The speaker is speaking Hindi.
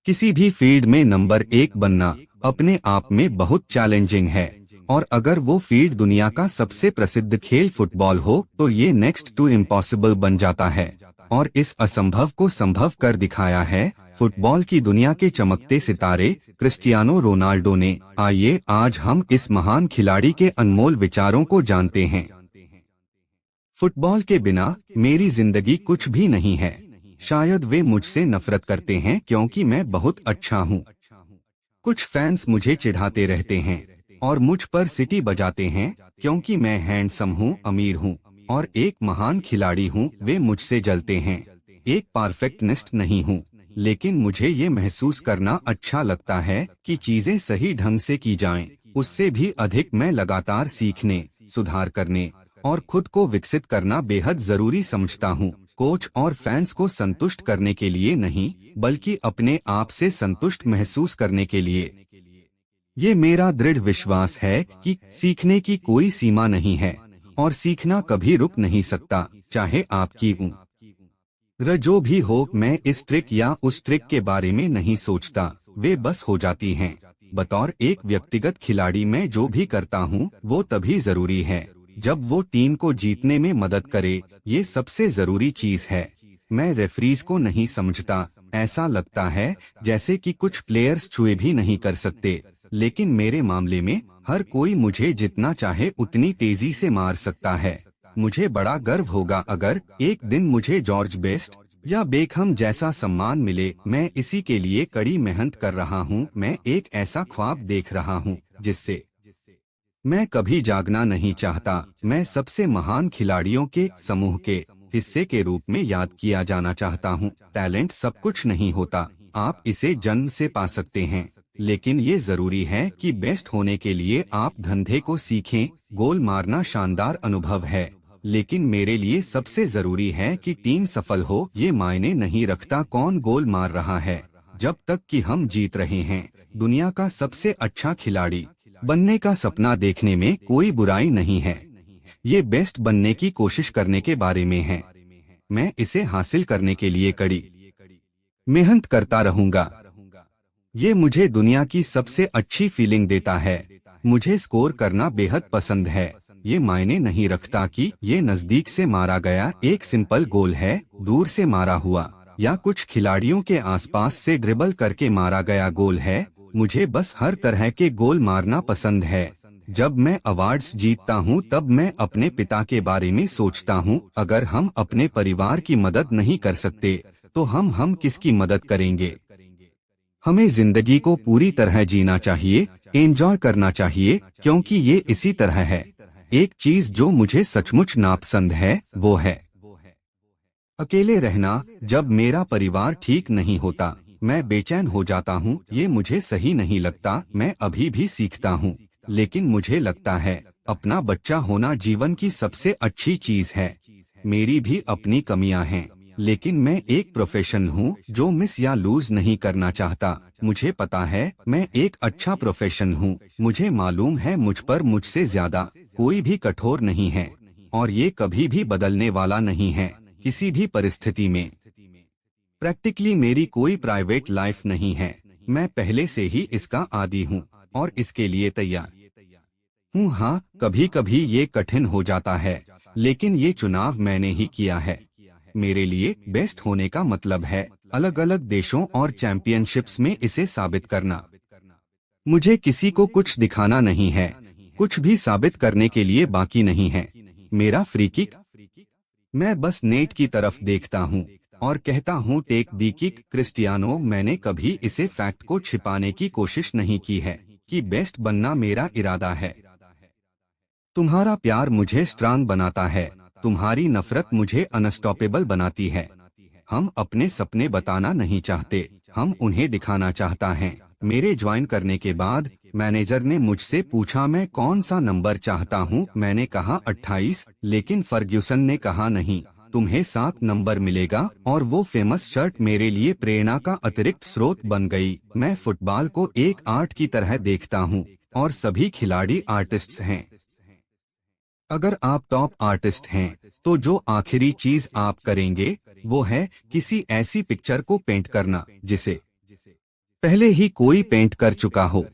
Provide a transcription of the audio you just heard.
किसी भी फील्ड में नंबर एक बनना अपने आप में बहुत चैलेंजिंग है, और अगर वो फील्ड दुनिया का सबसे प्रसिद्ध खेल फुटबॉल हो तो ये नेक्स्ट टू इम्पॉसिबल बन जाता है। और इस असंभव को संभव कर दिखाया है फुटबॉल की दुनिया के चमकते सितारे क्रिस्टियानो रोनाल्डो ने। आइए आज हम इस महान खिलाड़ी के अनमोल विचारों को जानते हैं। फुटबॉल के बिना मेरी जिंदगी कुछ भी नहीं है। शायद वे मुझसे नफरत करते हैं क्योंकि मैं बहुत अच्छा हूँ। कुछ फैंस मुझे चिढ़ाते रहते हैं और मुझ पर सीटी बजाते हैं क्योंकि मैं हैंडसम हूँ, अमीर हूँ और एक महान खिलाड़ी हूँ। वे मुझसे जलते हैं। एक परफेक्शनिस्ट नहीं हूँ, लेकिन मुझे ये महसूस करना अच्छा लगता है कि चीजें सही ढंग से की जाएं। उससे भी अधिक मैं लगातार सीखने, सुधार करने और खुद को विकसित करना बेहद जरूरी समझता हूँ। कोच और फैंस को संतुष्ट करने के लिए नहीं, बल्कि अपने आप से संतुष्ट महसूस करने के लिए। ये मेरा दृढ़ विश्वास है कि सीखने की कोई सीमा नहीं है और सीखना कभी रुक नहीं सकता, चाहे आपकी उम्र जो भी हो। मैं इस ट्रिक या उस ट्रिक के बारे में नहीं सोचता, वे बस हो जाती हैं। बतौर एक व्यक्तिगत खिलाड़ी मैं जो भी करता हूँ वो तभी जरूरी है जब वो टीम को जीतने में मदद करे। ये सबसे जरूरी चीज है। मैं रेफरीज को नहीं समझता। ऐसा लगता है जैसे कि कुछ प्लेयर्स छुए भी नहीं कर सकते, लेकिन मेरे मामले में हर कोई मुझे जितना चाहे उतनी तेजी से मार सकता है। मुझे बड़ा गर्व होगा अगर एक दिन मुझे जॉर्ज बेस्ट या बेकहम जैसा सम्मान मिले। मैं इसी के लिए कड़ी मेहनत कर रहा हूँ। मैं एक ऐसा ख्वाब देख रहा हूँ जिससे मैं कभी जागना नहीं चाहता। मैं सबसे महान खिलाड़ियों के समूह के हिस्से के रूप में याद किया जाना चाहता हूँ। टैलेंट सब कुछ नहीं होता, आप इसे जन्म से पा सकते हैं, लेकिन ये जरूरी है कि बेस्ट होने के लिए आप धंधे को सीखें। गोल मारना शानदार अनुभव है, लेकिन मेरे लिए सबसे जरूरी है कि टीम सफल हो। ये मायने नहीं रखता कौन गोल मार रहा है, जब तक कि हम जीत रहे हैं। दुनिया का सबसे अच्छा खिलाड़ी बनने का सपना देखने में कोई बुराई नहीं है। ये बेस्ट बनने की कोशिश करने के बारे में है। मैं इसे हासिल करने के लिए कड़ी मेहनत करता रहूंगा। ये मुझे दुनिया की सबसे अच्छी फीलिंग देता है। मुझे स्कोर करना बेहद पसंद है। ये मायने नहीं रखता कि ये नजदीक से मारा गया एक सिंपल गोल है, दूर से मारा हुआ, या कुछ खिलाड़ियों के आसपास से ड्रिबल करके मारा गया गोल है। मुझे बस हर तरह के गोल मारना पसंद है। जब मैं अवार्ड्स जीतता हूँ तब मैं अपने पिता के बारे में सोचता हूँ। अगर हम अपने परिवार की मदद नहीं कर सकते तो हम किसकी मदद करेंगे। हमें जिंदगी को पूरी तरह जीना चाहिए, एंजॉय करना चाहिए, क्योंकि ये इसी तरह है। एक चीज जो मुझे सचमुच नापसंद है वो है अकेले रहना। जब मेरा परिवार ठीक नहीं होता मैं बेचैन हो जाता हूँ। ये मुझे सही नहीं लगता। मैं अभी भी सीखता हूँ, लेकिन मुझे लगता है अपना बच्चा होना जीवन की सबसे अच्छी चीज है। मेरी भी अपनी कमियां हैं, लेकिन मैं एक प्रोफेशनल हूँ जो मिस या लूज नहीं करना चाहता। मुझे पता है मैं एक अच्छा प्रोफेशनल हूँ। मुझे मालूम है मुझ पर मुझसे ज्यादा कोई भी कठोर नहीं है, और ये कभी भी बदलने वाला नहीं है किसी भी परिस्थिति में। प्रैक्टिकली मेरी कोई प्राइवेट लाइफ नहीं है। मैं पहले से ही इसका आदी हूँ और इसके लिए तैयार हूँ। हाँ, कभी कभी ये कठिन हो जाता है, लेकिन ये चुनाव मैंने ही किया है। मेरे लिए बेस्ट होने का मतलब है अलग अलग देशों और चैंपियनशिप्स में इसे साबित करना। मुझे किसी को कुछ दिखाना नहीं है, कुछ भी साबित करने के लिए बाकी नहीं है। मेरा फ्री किक, मैं बस नेट की तरफ देखता हूँ और कहता हूँ टेक दी किक। क्रिस्टियानो, मैंने कभी इसे फैक्ट को छिपाने की कोशिश नहीं की है कि बेस्ट बनना मेरा इरादा है। तुम्हारा प्यार मुझे स्ट्रांग बनाता है, तुम्हारी नफरत मुझे अनस्टॉपेबल बनाती है। हम अपने सपने बताना नहीं चाहते, हम उन्हें दिखाना चाहता है। मेरे ज्वाइन करने के बाद मैनेजर ने मुझसे पूछा मैं कौन सा नंबर चाहता हूँ। मैंने कहा 28, लेकिन फर्ग्यूसन ने कहा नहीं, तुम्हें 7 नंबर मिलेगा। और वो फेमस शर्ट मेरे लिए प्रेरणा का अतिरिक्त स्रोत बन गई। मैं फुटबॉल को एक आर्ट की तरह देखता हूँ और सभी खिलाड़ी आर्टिस्ट्स हैं। अगर आप टॉप आर्टिस्ट हैं तो जो आखिरी चीज आप करेंगे वो है किसी ऐसी पिक्चर को पेंट करना जिसे पहले ही कोई पेंट कर चुका हो।